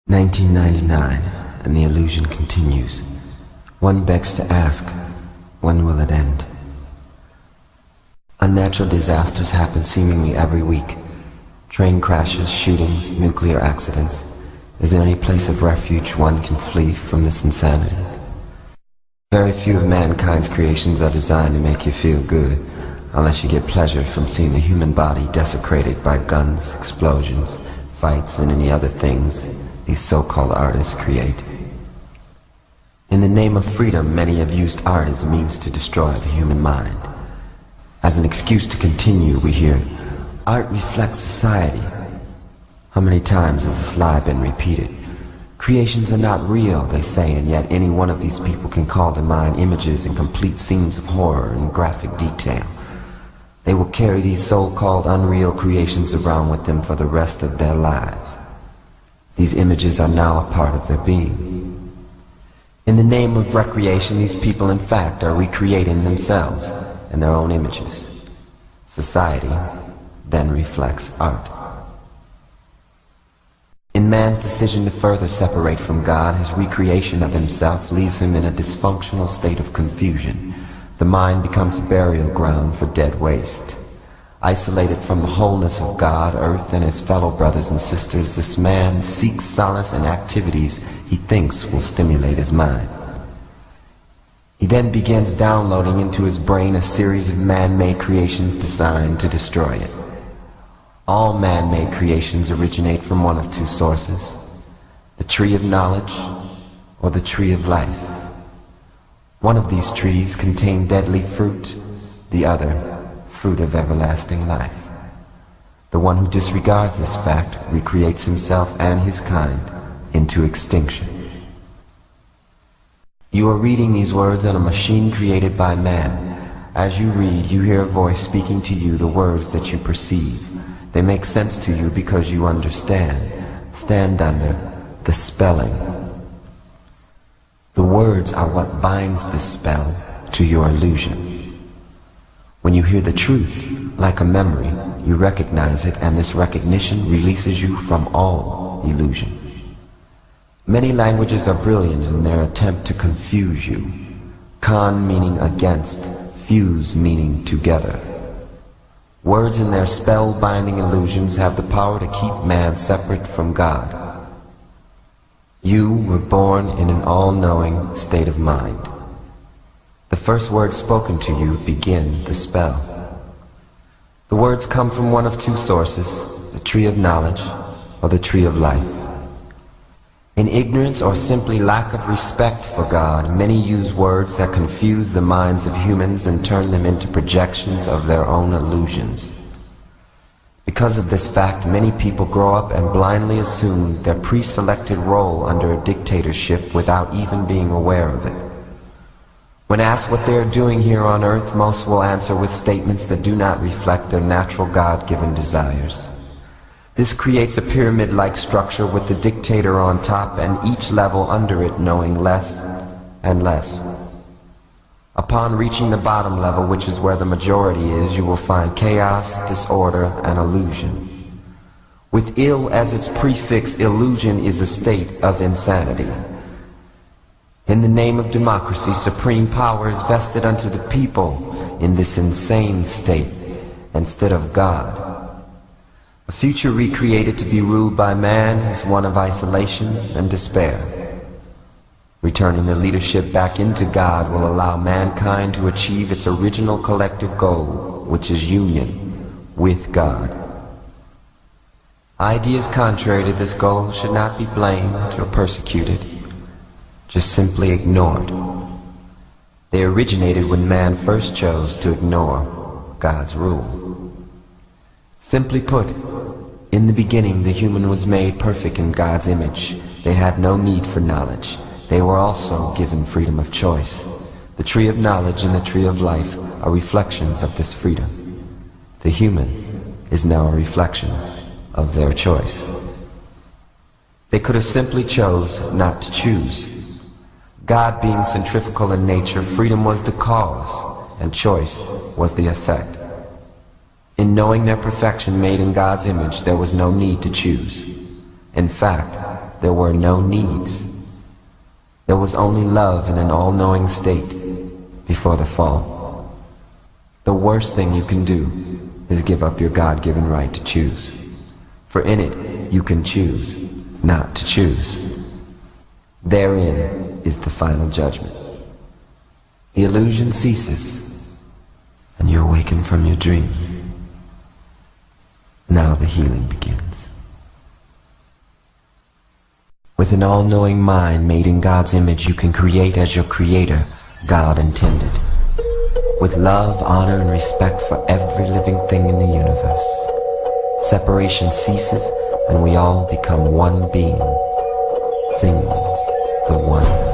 1999, and the illusion continues. One begs to ask, when will it end? Unnatural disasters happen seemingly every week. Train crashes, shootings, nuclear accidents. Is there any place of refuge one can flee from this insanity? Very few of mankind's creations are designed to make you feel good, unless you get pleasure from seeing the human body desecrated by guns, explosions, fights, and any other things these so-called artists create. In the name of freedom, many have used art as a means to destroy the human mind. As an excuse to continue, we hear, art reflects society. How many times has this lie been repeated? Creations are not real, they say, and yet any one of these people can call to mind images and complete scenes of horror and graphic detail. They will carry these so-called unreal creations around with them for the rest of their lives. These images are now a part of their being. In the name of recreation, these people in fact are recreating themselves and their own images. Society then reflects art. In man's decision to further separate from God, his recreation of himself leaves him in a dysfunctional state of confusion. The mind becomes a burial ground for dead waste. Isolated from the wholeness of God, earth, and his fellow brothers and sisters, this man seeks solace in activities he thinks will stimulate his mind. He then begins downloading into his brain a series of man-made creations designed to destroy it. All man-made creations originate from one of two sources: the tree of knowledge or the tree of life. One of these trees contains deadly fruit, the other fruit of everlasting life. The one who disregards this fact recreates himself and his kind into extinction. You are reading these words on a machine created by man. As you read, you hear a voice speaking to you the words that you perceive. They make sense to you because you understand. Stand under the spelling. The words are what binds this spell to your illusion. When you hear the truth, like a memory, you recognize it, and this recognition releases you from all illusion. Many languages are brilliant in their attempt to confuse you. Con meaning against, fuse meaning together. Words in their spellbinding illusions have the power to keep man separate from God. You were born in an all-knowing state of mind. The first words spoken to you begin the spell. The words come from one of two sources: the tree of knowledge or the tree of life. In ignorance or simply lack of respect for God, many use words that confuse the minds of humans and turn them into projections of their own illusions. Because of this fact, many people grow up and blindly assume their preselected role under a dictatorship without even being aware of it. When asked what they are doing here on earth, most will answer with statements that do not reflect their natural God-given desires. This creates a pyramid-like structure with the dictator on top and each level under it knowing less and less. Upon reaching the bottom level, which is where the majority is, you will find chaos, disorder, and illusion. With ill as its prefix, illusion is a state of insanity. In the name of democracy, supreme power is vested unto the people in this insane state instead of God. A future recreated to be ruled by man is one of isolation and despair. Returning the leadership back into God will allow mankind to achieve its original collective goal, which is union with God. Ideas contrary to this goal should not be blamed or persecuted, just simply ignored. They originated when man first chose to ignore God's rule. Simply put, in the beginning the human was made perfect in God's image. They had no need for knowledge. They were also given freedom of choice. The tree of knowledge and the tree of life are reflections of this freedom. The human is now a reflection of their choice. They could have simply chose not to choose. God being centrifugal in nature, freedom was the cause, and choice was the effect. In knowing their perfection made in God's image, there was no need to choose. In fact, there were no needs. There was only love in an all-knowing state before the fall. The worst thing you can do is give up your God-given right to choose. For in it, you can choose not to choose. Therein is the final judgment. The illusion ceases, and you awaken from your dream. Now the healing begins. With an all-knowing mind made in God's image, you can create as your creator, God intended. With love, honor, and respect for every living thing in the universe. Separation ceases, and we all become one being. Sing the one.